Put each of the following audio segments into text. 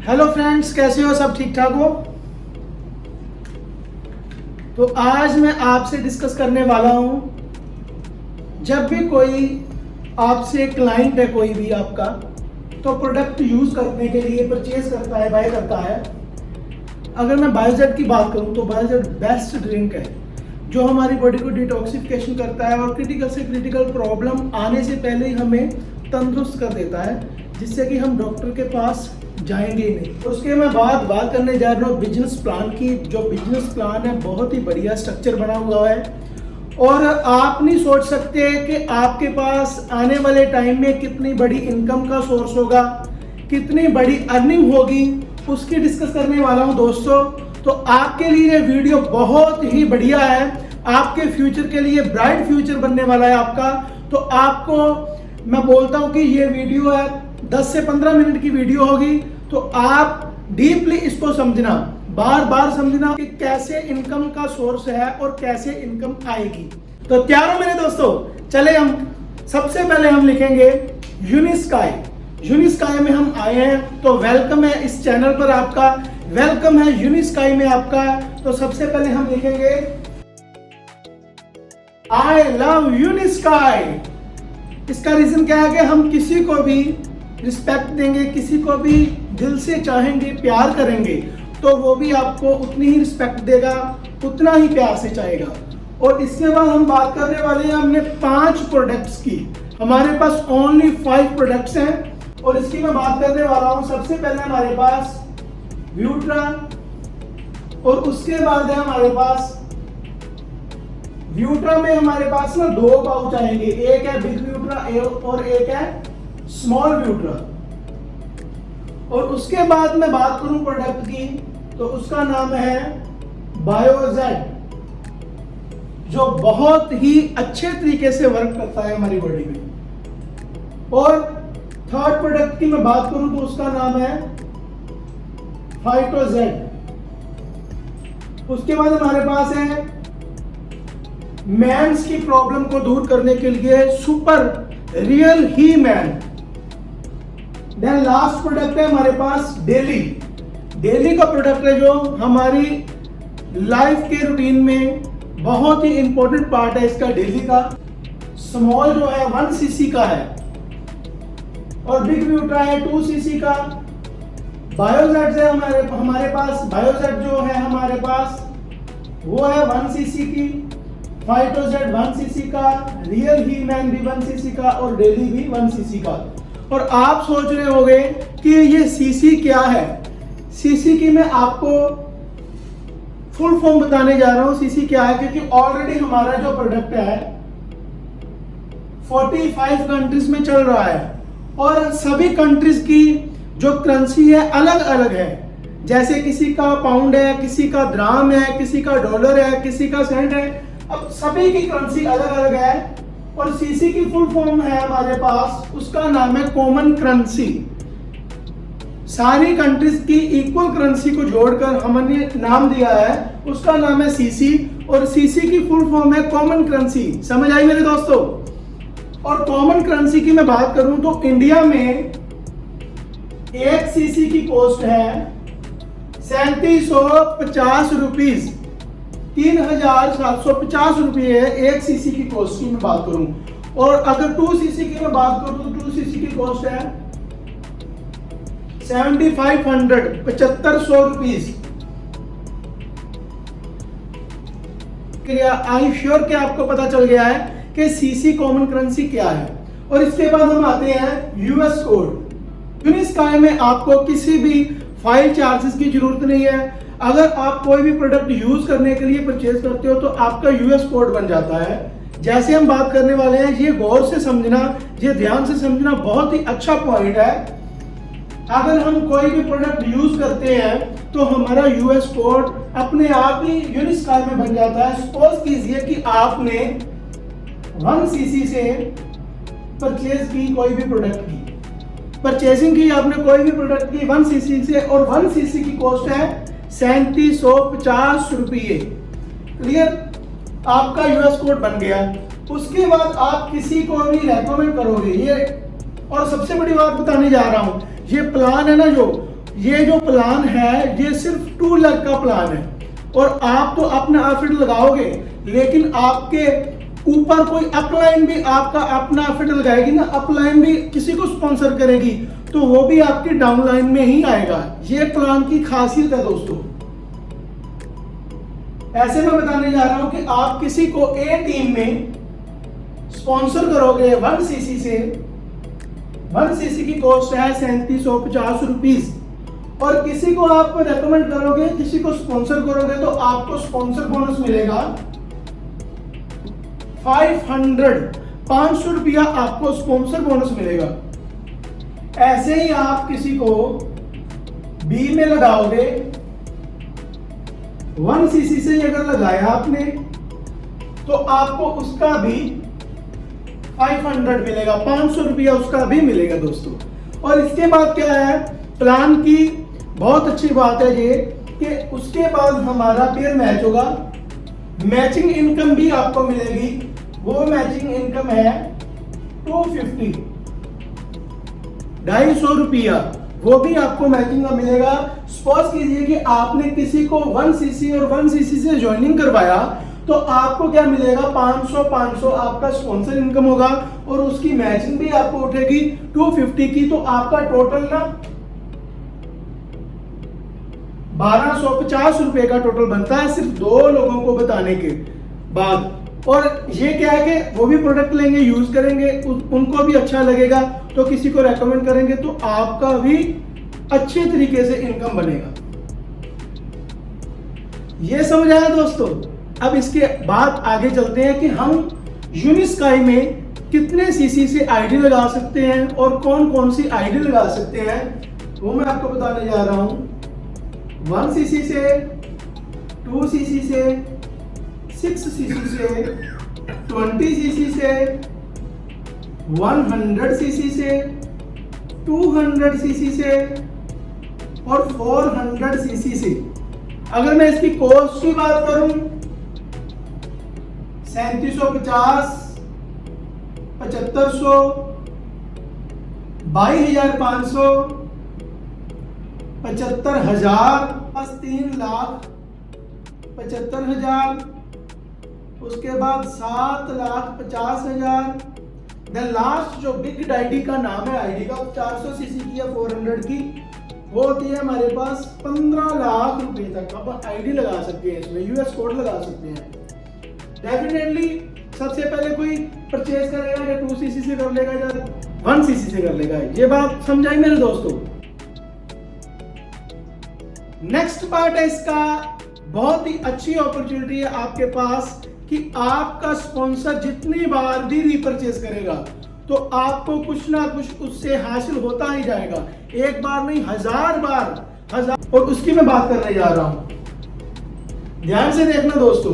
Hello friends, कैसे हो? सब ठीक ठाक हो? तो आज मैं आपसे डिस्कस करने वाला हूं, जब भी कोई आपसे क्लाइंट है, कोई भी आपका, तो प्रोडक्ट यूज करने के लिए परचेज करता है, बाय करता है। अगर मैं बायोजेट की बात करूं तो बायोजेट बेस्ट ड्रिंक है जो हमारी बॉडी को डिटॉक्सिफिकेशन करता है और क्रिटिकल से क्रिटिकल प्रॉब्लम आने से पहले ही हमें तंदुरुस्त कर देता है, जिससे कि हम डॉक्टर के पास जाएंगे ही नहीं। उसके मैं बात करने जा रहा हूँ बिजनेस प्लान की। जो बिजनेस प्लान है बहुत ही बढ़िया स्ट्रक्चर बना हुआ है और आप नहीं सोच सकते कि आपके पास आने वाले टाइम में कितनी बड़ी इनकम का सोर्स होगा, कितनी बड़ी अर्निंग होगी, उसकी डिस्कस करने वाला हूँ दोस्तों। तो आपके लिए ये वीडियो बहुत ही बढ़िया है, आपके फ्यूचर के लिए ब्राइट फ्यूचर बनने वाला है आपका। तो आपको मैं बोलता हूँ कि ये वीडियो है 10 से 15 मिनट की वीडियो होगी, तो आप डीपली इसको समझना, बार बार समझना कि कैसे इनकम का सोर्स है और कैसे इनकम आएगी। तो तैयार हो मेरे दोस्तों? चले हम सबसे पहले हम लिखेंगे यूनिस्काई। यूनिस्काई में हम आए हैं तो वेलकम है इस चैनल पर आपका, वेलकम है यूनिस्काई में आपका। तो सबसे पहले हम लिखेंगे आई लव यूनिस्काई। इसका रीजन क्या है कि हम किसी को भी रिस्पेक्ट देंगे, किसी को भी दिल से चाहेंगे, प्यार करेंगे, तो वो भी आपको उतनी ही रिस्पेक्ट देगा, उतना ही प्यार से चाहेगा। और इसके बाद हम बात करने वाले हैं हमने 5 प्रोडक्ट्स की। हमारे पास ओनली 5 प्रोडक्ट्स हैं और इसकी मैं बात करने वाला हूं। सबसे पहले हमारे पास व्यूट्रा और उसके बाद है हमारे पास व्यूट्रा में हमारे पास ना 2 पाउच आएंगे, एक है बिग व्यूट्रा और एक है स्मॉल व्यूट्रा। और उसके बाद मैं बात करूं प्रोडक्ट की तो उसका नाम है बायोजेट, जो बहुत ही अच्छे तरीके से वर्क करता है हमारी बॉडी में। और थर्ड प्रोडक्ट की मैं बात करूं तो उसका नाम है फाइटोजेट। उसके बाद हमारे पास है मैंस की प्रॉब्लम को दूर करने के लिए सुपर रियल ही मैन। देन लास्ट प्रोडक्ट है हमारे पास डेली। डेली का प्रोडक्ट है जो हमारी लाइफ के रूटीन में बहुत ही इंपॉर्टेंट पार्ट है इसका, डेली का। स्मॉल जो है 1 सीसी का है और बिग व्यूट्रा है 2 सीसी का। बायोजेट है हमारे पास, बायोजेट जो है हमारे पास वो है 1 सीसी की, फाइटोजेट 1 सीसी का, रियल ही मैन भी 1 सीसी का और डेली भी 1 सीसी का। और आप सोच रहे होंगे कि ये सीसी क्या है। सीसी की मैं आपको फुल फॉर्म बताने जा रहा हूं सीसी क्या है, क्योंकि ऑलरेडी हमारा जो प्रोडक्ट है 45 कंट्रीज में चल रहा है और सभी कंट्रीज की जो करेंसी है अलग अलग है। जैसे किसी का पाउंड है, किसी का द्राम है, किसी का डॉलर है, किसी का सेंट है। अब सभी की करेंसी अलग अलग है और सीसी की फुल फॉर्म है हमारे पास, उसका नाम है कॉमन करेंसी। सारी कंट्रीज की इक्वल करेंसी को जोड़कर हमने नाम दिया है, उसका नाम है सीसी। और सीसी की फुल फॉर्म है कॉमन करेंसी। समझ आई मेरे दोस्तों? और कॉमन करेंसी की मैं बात करूं तो इंडिया में 1 सीसी की कॉस्ट है 3750 रुपीज, 3750 रुपये है 1 सीसी की कॉस्ट की मैं बात करूं। और अगर 2 सीसी की मैं बात करूं तो 2 सीसी की कॉस्ट है 7500 रुपीज। आई श्योर कि आपको पता चल गया है कि सीसी कॉमन करेंसी क्या है। और इसके बाद हम आते हैं यूएस कोड। यूनिस्काई में आपको किसी भी फाइल चार्जेस की जरूरत नहीं है। अगर आप कोई भी प्रोडक्ट यूज करने के लिए परचेज करते हो तो आपका यूएस कोड बन जाता है। जैसे हम बात करने वाले हैं, ये गौर से समझना, ये ध्यान से समझना, बहुत ही अच्छा पॉइंट है। अगर हम कोई भी प्रोडक्ट यूज करते हैं तो हमारा यूएस कोड अपने आप ही यूनिस्काई में बन जाता है। सपोज कीजिए कि आपने 1 सीसी से परचेज की, कोई भी प्रोडक्ट की परचेजिंग की, आपने कोई भी प्रोडक्ट की 1 सीसी से और 1 सीसी की कॉस्ट है 3750 रुपये। क्लियर? आपका यूएस कोड बन गया। उसके बाद आप किसी को भी रेकमेंड करोगे ये। और सबसे बड़ी बात बताने जा रहा हूं, ये प्लान है ना जो, ये जो प्लान है ये सिर्फ 2 लाख का प्लान है और आप तो अपना एफर्ट लगाओगे, लेकिन आपके ऊपर कोई अपलाइन भी आपका अपना एफर्ट लगाएगी ना, अपलाइन भी किसी को स्पॉन्सर करेगी, तो वो भी आपकी डाउनलाइन में ही आएगा। ये प्लान की खासियत है दोस्तों। ऐसे में बताने जा रहा हूं कि आप किसी को ए टीम में स्पॉन्सर करोगे 1 सीसी से, 1 सीसी की कॉस्ट है 3750 रुपीज, और किसी को आप रेकमेंड करोगे, किसी को स्पॉन्सर करोगे तो आपको स्पॉन्सर बोनस मिलेगा 500 रुपया आपको स्पॉन्सर बोनस मिलेगा। ऐसे ही आप किसी को बी में लगाओगे, 1 सीसी से अगर लगाया आपने तो आपको उसका भी 500 मिलेगा, 500 रुपया उसका भी मिलेगा दोस्तों। और इसके बाद क्या है, प्लान की बहुत अच्छी बात है ये कि उसके बाद हमारा पेयर मैच होगा, मैचिंग इनकम भी आपको मिलेगी। वो मैचिंग इनकम है 250, 250 रुपया, वो भी आपको मैचिंग का मिलेगा। सपोज कीजिए कि आपने किसी को 1 सीसी और 1 सीसी से ज्वाइनिंग करवाया, तो आपको क्या मिलेगा, 500 आपका स्पॉन्सर इनकम होगा और उसकी मैचिंग भी आपको उठेगी 250 की। तो आपका टोटल ना 1250 रुपए का टोटल बनता है सिर्फ 2 लोगों को बताने के बाद। और ये क्या है कि वो भी प्रोडक्ट लेंगे, यूज करेंगे, उनको भी अच्छा लगेगा, तो किसी को रेकमेंड करेंगे, तो आपका भी अच्छे तरीके से इनकम बनेगा। ये समझ आया दोस्तों। अब इसके बाद आगे चलते हैं कि हम यूनिस्काई में कितने सीसी से आईडी लगा सकते हैं और कौन कौन सी आईडी लगा सकते हैं, वो मैं आपको बताने जा रहा हूं। 1 सीसी से, 2 सीसी से, 6 सीसी से, 20 सीसी से, 100 सीसी से, 200 सीसी से और 400 सीसी से। अगर मैं इसकी कॉस्ट की बात करूं, 3750, 7500, 22,500, 75,000, 3,75,000, उसके बाद 7,50,000। द लास्ट जो बिग आईडी का नाम है, आईडी का 400 सीसी की या 400 की, वो होती है हमारे पास 15 लाख रुपए तक आप आईडी लगा सकते हैं। इसमें यूएस कोड लगा सकते हैं। डेफिनेटली सबसे पहले कोई परचेज करेगा या 2 सीसी से कर लेगा या 1 सीसी से कर लेगा। ये बात समझाई मेरे दोस्तों। नेक्स्ट पार्ट है इसका, बहुत ही अच्छी अपॉर्चुनिटी है आपके पास कि आपका स्पॉन्सर जितनी बार भी रीपरचेज करेगा तो आपको कुछ ना कुछ उससे हासिल होता ही जाएगा। एक बार नहीं, 1000 बार, 1000। और उसकी मैं बात करने जा रहा हूं। ध्यान से देखना दोस्तों,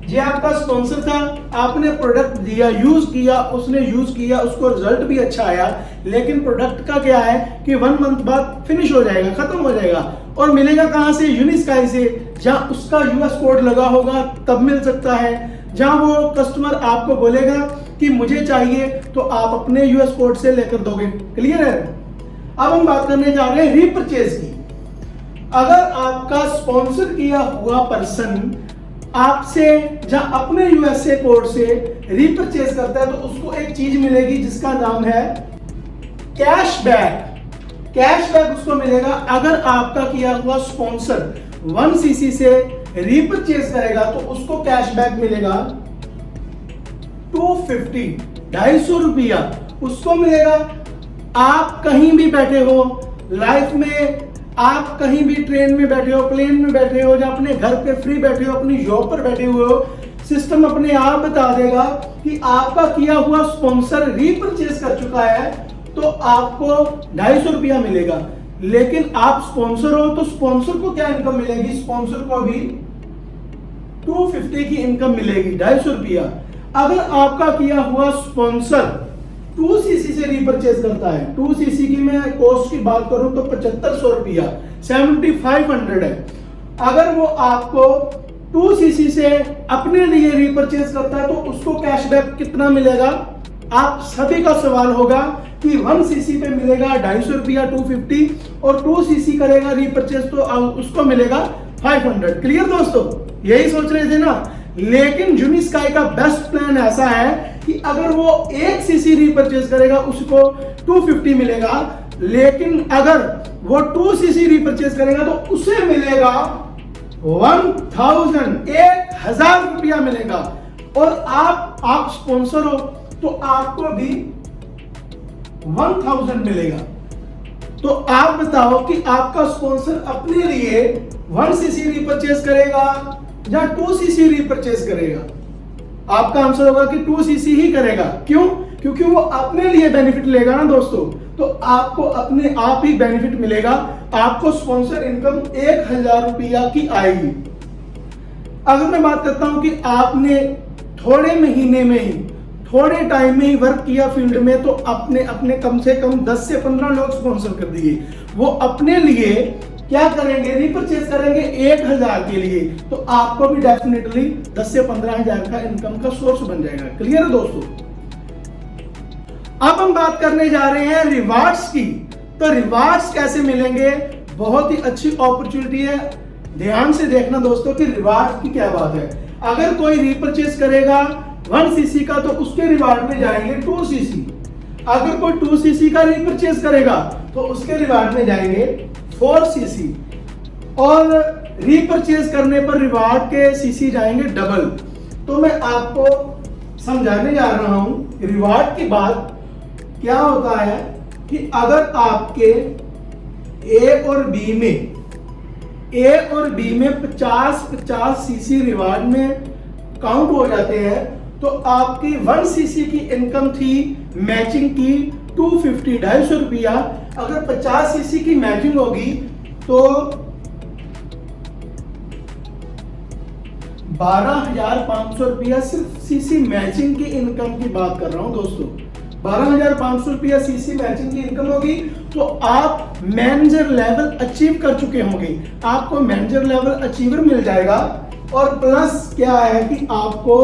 ये आपका स्पॉन्सर था, आपने प्रोडक्ट दिया, यूज किया, उसने यूज किया, उसको रिजल्ट भी अच्छा आया, लेकिन प्रोडक्ट का क्या है कि 1 मंथ बाद फिनिश हो जाएगा, खत्म हो जाएगा। और मिलेगा कहां से, यूनिस्काई से, जहां उसका यूएस कोड लगा होगा तब मिल सकता है। जहां वो कस्टमर आपको बोलेगा कि मुझे चाहिए, तो आप अपने यूएस कोड से लेकर दोगे। क्लियर है। अब हम बात करने जा रहे हैं रीपरचेज की। अगर आपका स्पॉन्सर किया हुआ पर्सन आपसे जहां अपने यूएसए कोड से रीपरचेज करता है, तो उसको एक चीज मिलेगी जिसका नाम है कैशबैक। कैशबैक उसको मिलेगा अगर आपका किया हुआ स्पॉन्सर 1 सीसी से रीपरचेज करेगा, तो उसको कैशबैक मिलेगा 250, 250 रुपया उसको मिलेगा। आप कहीं भी बैठे हो लाइफ में, आप कहीं भी ट्रेन में बैठे हो, प्लेन में बैठे हो, या अपने घर पे फ्री बैठे हो, अपनी जॉब पर बैठे हुए हो, सिस्टम अपने आप बता देगा कि आपका किया हुआ स्पॉन्सर रीपरचेज कर चुका है, तो आपको 250 रुपया मिलेगा। लेकिन आप स्पॉन्सर हो तो स्पॉन्सर को क्या इनकम मिलेगी, स्पॉन्सर को भी 250 की इनकम मिलेगी, 250 रुपया। अगर आपका किया हुआ स्पॉन्सर 2 सीसी से रीपरचेज करता है, 2 सीसी की मैं कॉस्ट की बात करूं तो 7500 रुपया, 7500 है। अगर वो आपको 2 सीसी से अपने लिए रीपरचेज करता है, तो उसको कैशबैक कितना मिलेगा, आप सभी का सवाल होगा कि 1 सीसी पे मिलेगा 250 रुपया 250 और 2 सीसी करेगा रीपरचेज तो उसको मिलेगा 500। क्लियर दोस्तों, यही सोच रहे थे ना। लेकिन यूनिस्काई का बेस्ट प्लान ऐसा है कि अगर वो 1 सीसी रीपरचेज करेगा उसको 250 मिलेगा, लेकिन अगर वो 2 सीसी रीपरचेज करेगा तो उसे मिलेगा 1000 रुपया मिलेगा। और आप स्पॉन्सर हो तो आपको भी 1000 मिलेगा। तो आप बताओ कि आपका स्पॉन्सर अपने लिए 1 सीसी रीपरचेज करेगा या 2 सीसी रीपरचेज करेगा? आपका आंसर होगा कि 2 सीसी ही करेगा। क्यों? क्योंकि वो अपने लिए बेनिफिट लेगा ना दोस्तों, तो आपको अपने आप ही बेनिफिट मिलेगा। आपको स्पॉन्सर इनकम 1000 रुपया की आएगी। अगर मैं बात करता हूं कि आपने थोड़े महीने में ही, थोड़े टाइम में ही वर्क किया फील्ड में, तो अपने कम से कम 10 से 15 लोग स्पॉन्सर कर दिए। वो अपने लिए क्या करेंगे? रीपरचेज करेंगे 1000 के लिए, तो आपको भी डेफिनेटली 10 से 15,000 का इनकम का सोर्स बन जाएगा। क्लियर है दोस्तों? अब हम बात करने जा रहे हैं रिवार्ड्स की। तो रिवार्ड्स कैसे मिलेंगे? बहुत ही अच्छी अपॉर्चुनिटी है, ध्यान से देखना दोस्तों कि रिवार्ड की क्या बात है। अगर कोई रीपरचेज करेगा 1 सीसी का तो उसके रिवार्ड में जाएंगे 2 सीसी। अगर कोई 2 सीसी का रीपरचेज करेगा तो उसके रिवार्ड में जाएंगे 4 सीसी। और रीपरचेज करने पर रिवार्ड के सीसी जाएंगे डबल। तो मैं आपको समझाने जा रहा हूं रिवार्ड की बात क्या होता है कि अगर आपके ए और बी में 50-50 सीसी रिवार्ड में काउंट हो जाते हैं, तो आपकी 1 सीसी की इनकम थी मैचिंग की 250 250 रुपया। अगर 50 सीसी की मैचिंग होगी तो 12,500 रुपया सिर्फ सीसी मैचिंग की इनकम की बात कर रहा हूं दोस्तों। 12,500 रुपया सीसी मैचिंग की इनकम होगी तो आप मैनेजर लेवल अचीव कर चुके होंगे। आपको मैनेजर लेवल अचीवर मिल जाएगा। और प्लस क्या है कि आपको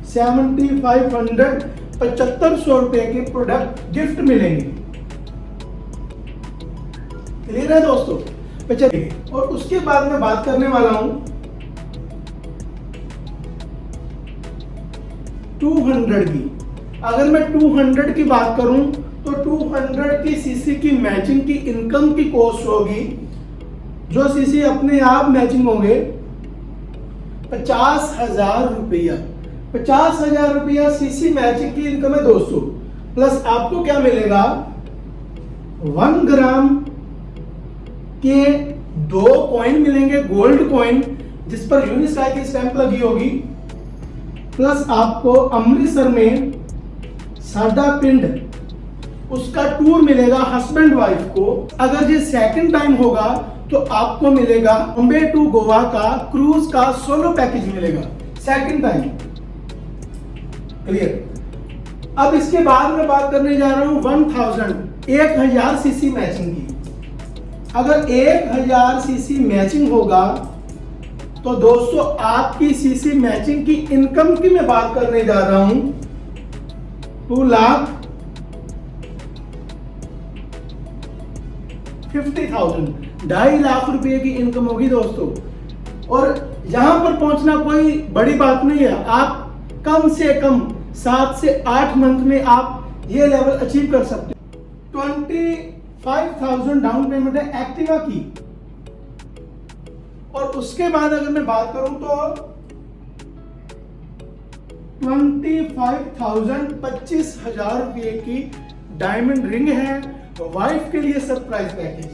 7500 रुपए के प्रोडक्ट गिफ्ट मिलेंगे। क्लियर है दोस्तों? और उसके बाद मैं बात करने वाला हूं 200 की। अगर मैं 200 की बात करूं तो 200 की सीसी की मैचिंग की इनकम की कॉस्ट होगी, जो सीसी अपने आप मैचिंग होंगे 50,000 रुपया। 50,000 रुपया सीसी मैचिंग की इनकम है दोस्तों। प्लस आपको क्या मिलेगा? 1 ग्राम के 2 कॉइन मिलेंगे, गोल्ड कॉइन, जिस पर यूनिस्काई की स्टैंप लगी होगी। प्लस आपको अमृतसर में साडा पिंड उसका टूर मिलेगा हस्बैंड वाइफ को। अगर ये सेकंड टाइम होगा तो आपको मिलेगा बॉम्बे टू गोवा का क्रूज का सोलो पैकेज मिलेगा सेकंड टाइम। क्लियर? अब इसके बाद मैं बात करने जा रहा हूं 1000 सीसी मैचिंग की। अगर 1000 सीसी मैचिंग होगा तो दोस्तों आपकी सीसी मैचिंग की इनकम की मैं बात करने जा रहा हूं 2,50,000, 2.5 लाख रुपए की इनकम होगी दोस्तों। और यहां पर पहुंचना कोई बड़ी बात नहीं है। आप कम से कम 7 से 8 मंथ में आप ये लेवल अचीव कर सकते हैं। 25,000 डाउन पेमेंट है एक्टिवा की। और उसके बाद अगर मैं बात करूं तो 25,000 रुपए की डायमंड रिंग है वाइफ के लिए सरप्राइज पैकेज।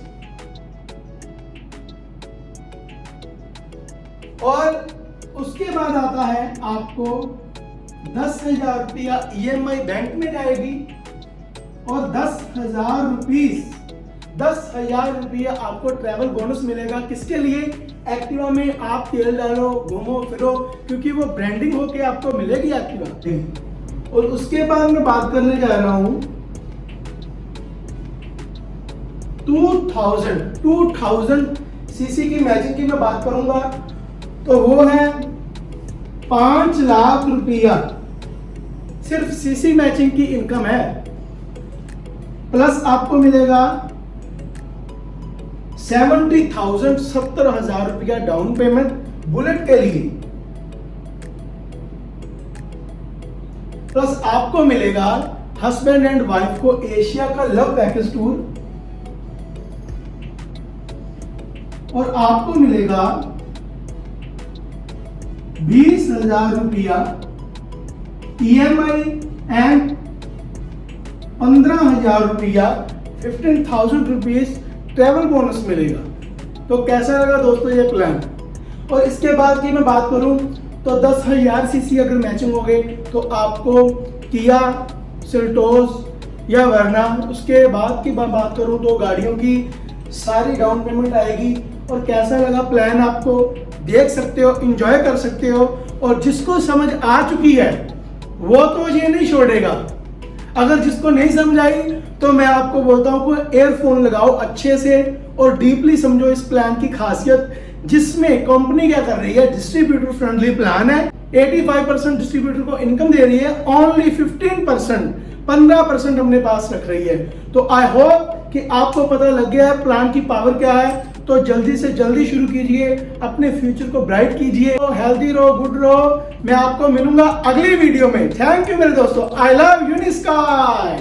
और उसके बाद आता है आपको 10,000 रुपया EMI बैंक में जाएगी और 10,000 रुपया आपको ट्रैवल बोनस मिलेगा। किसके लिए? एक्टिवा में आप तेल डालो, घूमो फिरो, क्योंकि वो ब्रांडिंग होके आपको मिलेगी एक्टिवा। और उसके बाद मैं बात करने जा रहा हूं 2000 सीसी की मैचिंग की मैं बात करूंगा तो वो है 5 लाख रुपया। सिर्फ सीसी मैचिंग की इनकम है, प्लस आपको मिलेगा 70,000 70,000 रुपया डाउन पेमेंट बुलेट के लिए, प्लस आपको मिलेगा हस्बैंड एंड वाइफ को एशिया का लव पैकेज टूर, और आपको मिलेगा 20,000 रुपया EMI एंड 15,000 रुपया 15,000 रुपीज ट्रेवल बोनस मिलेगा। तो कैसा लगा दोस्तों ये प्लान? और इसके बाद की मैं बात करूं तो 10,000 सीसी अगर मैचिंग हो गई तो आपको किया सेल्टोस या वर्ना, उसके बाद की बात करूं तो गाड़ियों की सारी डाउन पेमेंट आएगी। और कैसा लगा प्लान आपको देख सकते हो, एंजॉय कर सकते हो, और जिसको समझ आ चुकी है वो तो ये नहीं छोड़ेगा। अगर जिसको नहीं समझ आई तो मैं आपको बोलता हूं कि एयरफोन लगाओ अच्छे से और डीपली समझो इस प्लान की खासियत, जिसमें कंपनी क्या कर रही है, डिस्ट्रीब्यूटर फ्रेंडली प्लान है। 85% डिस्ट्रीब्यूटर को इनकम दे रही है, ओनली 15% अपने पास रख रही है। तो आई होप कि आपको पता लग गया है प्लान की पावर क्या है। तो जल्दी से जल्दी शुरू कीजिए, अपने फ्यूचर को ब्राइट कीजिए, तो हेल्दी रहो, गुड रहो। मैं आपको मिलूंगा अगली वीडियो में। थैंक यू मेरे दोस्तों, आई लव यूनिस्काई।